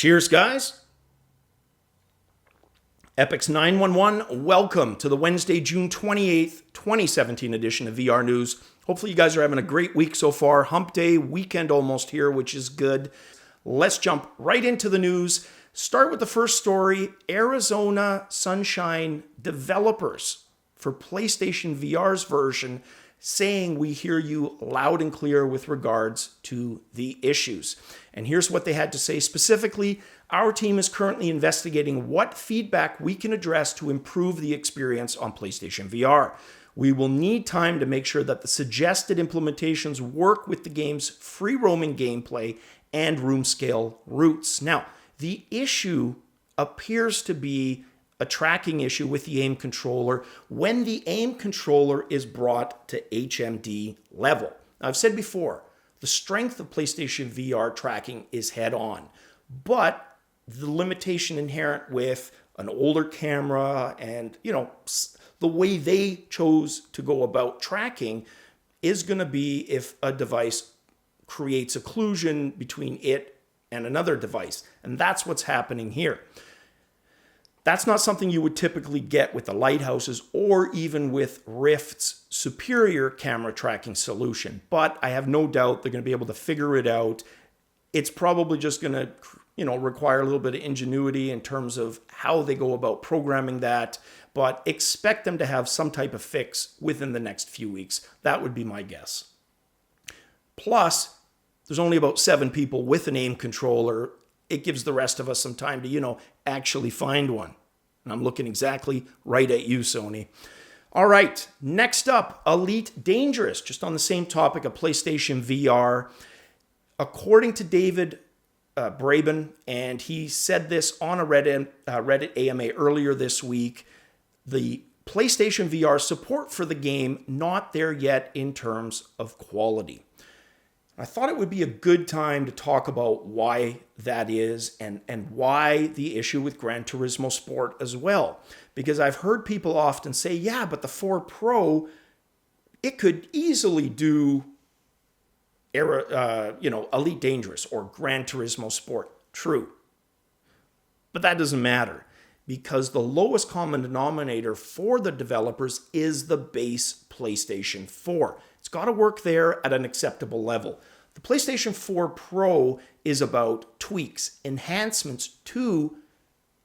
Cheers, guys. Epyx911, welcome to the Wednesday, June 28th, 2017 edition of VR News. Hopefully you guys are having a great week so far. Hump day, weekend almost here, which is good. Let's jump right into the news. Start with the first story. Arizona Sunshine developers for PlayStation VR's version saying we hear you loud and clear with regards to the issues. And here's what they had to say specifically. Our team is currently investigating what feedback we can address to improve the experience on PlayStation VR. We will need time to make sure that the suggested implementations work with the game's free roaming gameplay and room scale routes. Now, the issue appears to be a tracking issue with the aim controller when the aim controller is brought to HMD level. Now, I've said before, the strength of PlayStation VR tracking is head on, but the limitation inherent with an older camera and, the way they chose to go about tracking is going to be if a device creates occlusion between it and another device. And that's what's happening here. That's not something you would typically get with the Lighthouses or even with Rift's superior camera tracking solution. But I have no doubt they're going to be able to figure it out. It's probably just going to, require a little bit of ingenuity in terms of how they go about programming that. But expect them to have some type of fix within the next few weeks. That would be my guess. Plus, there's only about 7 people with an aim controller. It gives the rest of us some time to, actually find one. And I'm looking exactly right at you, Sony. All right, next up, Elite Dangerous, just on the same topic of PlayStation VR. According to David Braben, and he said this on a Reddit AMA earlier this week, the PlayStation VR support for the game not there yet in terms of quality. I thought it would be a good time to talk about why that is and why the issue with Gran Turismo Sport as well. Because I've heard people often say, yeah, but the 4 Pro, it could easily do Elite Dangerous or Gran Turismo Sport. True. But that doesn't matter because the lowest common denominator for the developers is the base PlayStation 4. It's got to work there at an acceptable level. The PlayStation 4 Pro is about tweaks, enhancements to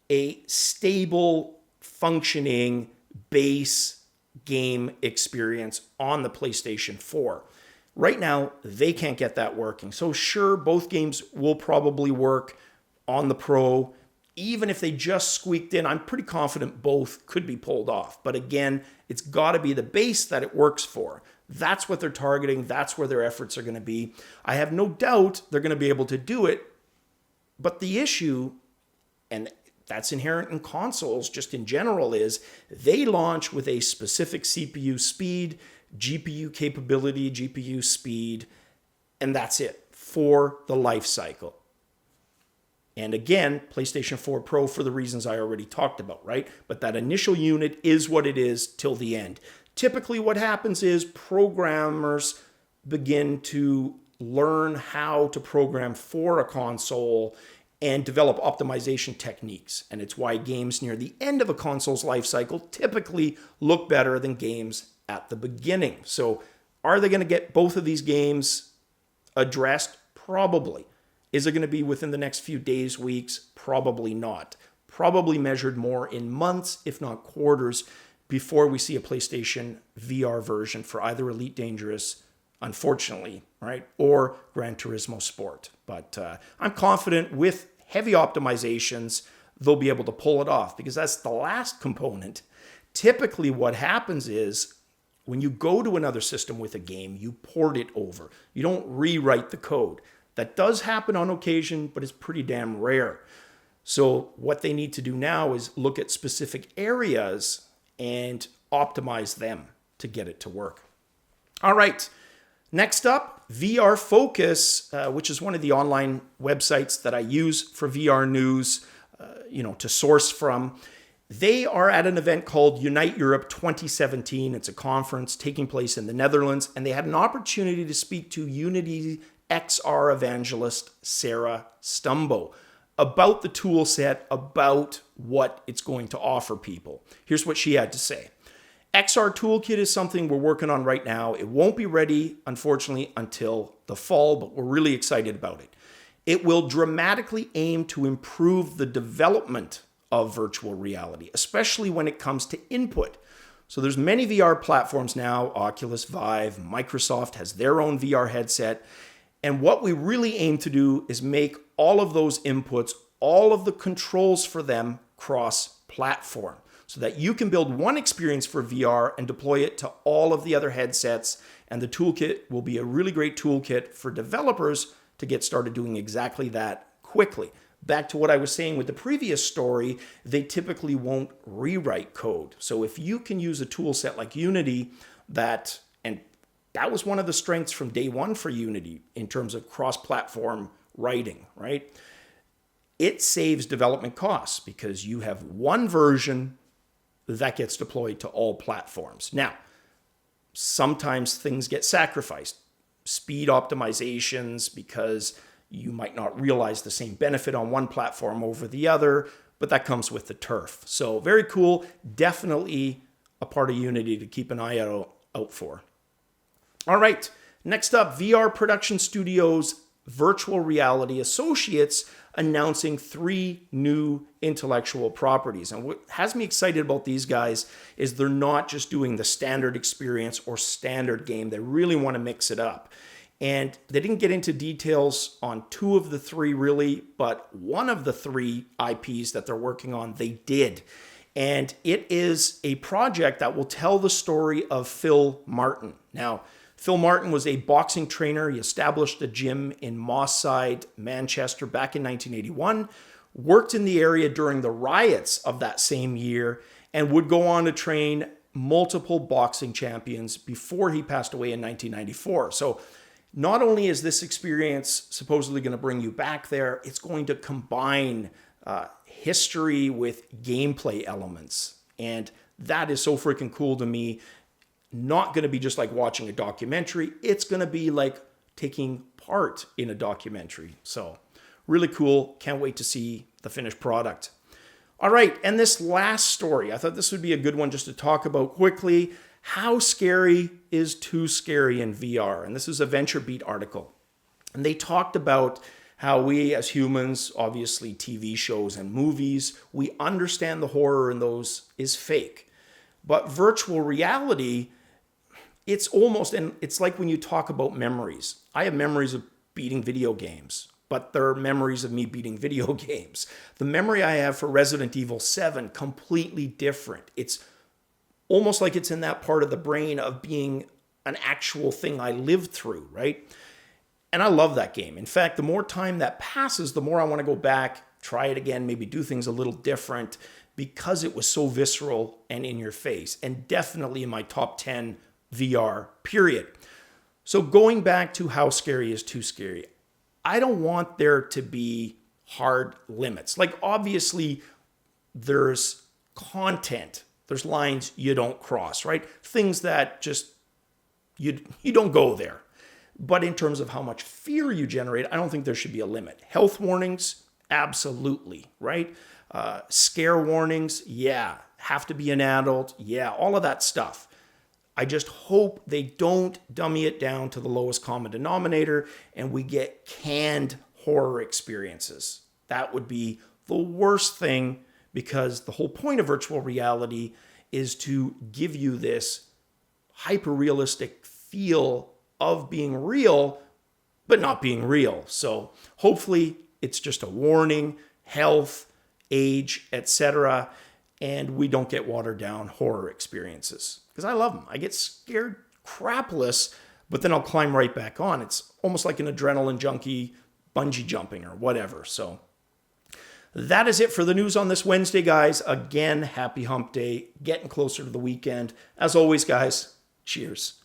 a stable, functioning base game experience on the PlayStation 4. Right now, they can't get that working. So sure, both games will probably work on the Pro. Even if they just squeaked in, I'm pretty confident both could be pulled off. But again, it's got to be the base that it works for. That's what they're targeting. That's where their efforts are going to be. I have no doubt they're going to be able to do it. But the issue, and that's inherent in consoles just in general, is they launch with a specific CPU speed, GPU capability, GPU speed, and that's it for the life cycle. And again, PlayStation 4 Pro for the reasons I already talked about, right? But that initial unit is what it is till the end. Typically what happens is programmers begin to learn how to program for a console and develop optimization techniques. And it's why games near the end of a console's life cycle typically look better than games at the beginning. So are they going to get both of these games addressed? Probably. Is it going to be within the next few days, weeks? Probably not. Probably measured more in months, if not quarters, before we see a PlayStation VR version for either Elite Dangerous, unfortunately, right, or Gran Turismo Sport. But I'm confident with heavy optimizations, they'll be able to pull it off because that's the last component. Typically what happens is when you go to another system with a game, you port it over. You don't rewrite the code. That does happen on occasion, but it's pretty damn rare. So what they need to do now is look at specific areas and optimize them to get it to work. All right, next up, VRFocus, which is one of the online websites that I use for VR news, to source from. They are at an event called Unite Europe 2017. It's a conference taking place in the Netherlands, and they had an opportunity to speak to Unity XR evangelist Sarah Stumbo. about the tool set, about what it's going to offer people. Here's what she had to say. XR Toolkit is something we're working on right now. It won't be ready, unfortunately, until the fall, but we're really excited about it. It will dramatically aim to improve the development of virtual reality, especially when it comes to input. So there's many VR platforms now, Oculus, Vive, Microsoft has their own VR headset. And what we really aim to do is make all of those inputs, all of the controls for them cross-platform, so that you can build one experience for VR and deploy it to all of the other headsets. And the toolkit will be a really great toolkit for developers to get started doing exactly that quickly. Back to what I was saying with the previous story, they typically won't rewrite code. So if you can use a tool set like Unity, that was one of the strengths from day one for Unity in terms of cross-platform writing, right? It saves development costs because you have one version that gets deployed to all platforms. Now, sometimes things get sacrificed. Speed optimizations, because you might not realize the same benefit on one platform over the other, but that comes with the turf. So very cool. Definitely a part of Unity to keep an eye out for. All right, next up, VR Production Studios Virtual Reality Associates announcing 3 new intellectual properties. And what has me excited about these guys is they're not just doing the standard experience or standard game. They really want to mix it up. And they didn't get into details on 2 of the 3 really, but one of the 3 IPs that they're working on, they did. And it is a project that will tell the story of Phil Martin. Now, Phil Martin was a boxing trainer. He established a gym in Moss Side, Manchester back in 1981, worked in the area during the riots of that same year, and would go on to train multiple boxing champions before he passed away in 1994. So not only is this experience supposedly going to bring you back there, it's going to combine history with gameplay elements. And that is so freaking cool to me. Not going to be just like watching a documentary. It's going to be like taking part in a documentary. So really cool. Can't wait to see the finished product. All right. And this last story, I thought this would be a good one just to talk about quickly. How scary is too scary in VR? And this is a Venturebeat article. And they talked about how we as humans, obviously TV shows and movies, we understand the horror in those is fake. But virtual reality, it's almost, and it's like when you talk about memories. I have memories of beating video games, but there are memories of me beating video games. The memory I have for Resident Evil 7, completely different. It's almost like it's in that part of the brain of being an actual thing I lived through, right? And I love that game. In fact, the more time that passes, the more I want to go back, try it again, maybe do things a little different because it was so visceral and in your face, and definitely in my top 10 VR, period. So going back to how scary is too scary, I don't want there to be hard limits. Like obviously there's content, there's lines you don't cross, right? Things that just, you don't go there. But in terms of how much fear you generate, I don't think there should be a limit. Health warnings, absolutely, right? Scare warnings, yeah. Have to be an adult, yeah. All of that stuff. I just hope they don't dummy it down to the lowest common denominator and we get canned horror experiences. That would be the worst thing because the whole point of virtual reality is to give you this hyper-realistic feel of being real, but not being real. So hopefully it's just a warning, health, age, etc., and we don't get watered down horror experiences. Because I love them. I get scared crapless, but then I'll climb right back on. It's almost like an adrenaline junkie bungee jumping or whatever. So that is it for the news on this Wednesday, guys. Again, happy hump day. Getting closer to the weekend. As always, guys, cheers.